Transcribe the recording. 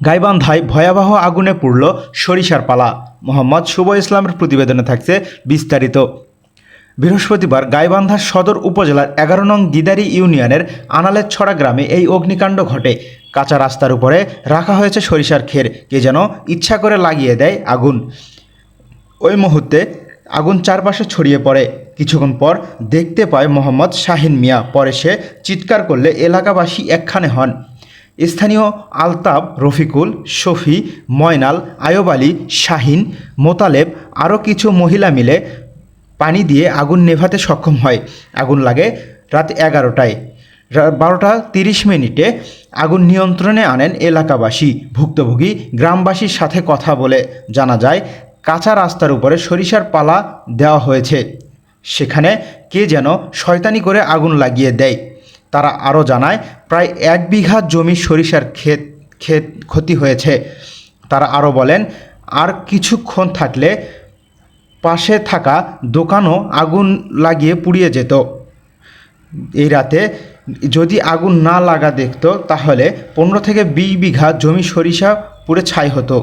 গাইবান্ধায় ভয়াবহ আগুনে পুড়ল সরিষার পালা। মোহাম্মদ শুভ ইসলামের প্রতিবেদনে থাকছে বিস্তারিত। বৃহস্পতিবার গাইবান্ধা সদর উপজেলার ১১ নং দিদারি ইউনিয়নের আনালের ছড়া গ্রামে এই অগ্নিকাণ্ড ঘটে। কাঁচা রাস্তার উপরে রাখা হয়েছে সরিষার খের, কে যেন ইচ্ছা করে লাগিয়ে দেয় আগুন। ওই মুহূর্তে আগুন চারপাশে ছড়িয়ে পড়ে। কিছুক্ষণ পর দেখতে পায় মোহাম্মদ শাহিন মিয়া। পরে সে চিৎকার করলে এলাকাবাসী একখানে হন। স্থানীয় আলতাব, রফিকুল, শফি, ময়নাল, আয়ব আলী, শাহিন, মোতালেব আরও কিছু মহিলা মিলে পানি দিয়ে আগুন নেভাতে সক্ষম হয়। আগুন লাগে রাত ১১টায়। ১২টা ৩০ আগুন নিয়ন্ত্রণে আনেন এলাকাবাসী। ভুক্তভোগী গ্রামবাসীর সাথে কথা বলে জানা যায়, কাঁচা রাস্তার উপরে সরিষার পালা দেওয়া হয়েছে, সেখানে কে যেন শয়তানি করে আগুন লাগিয়ে দেয়। তারা আরও জানায়, প্রায় ১ বিঘা জমি সরিষার ক্ষেত ক্ষতি হয়েছে। তারা আরও বলেন, আর কিছুক্ষণ থাকলে পাশে থাকা দোকানও আগুন লাগিয়ে পুড়িয়ে যেত। এই রাতে যদি আগুন না লাগা দেখত, তাহলে ১৫ থেকে ২০ বিঘা জমি সরিষা পুড়ে ছাই হতো।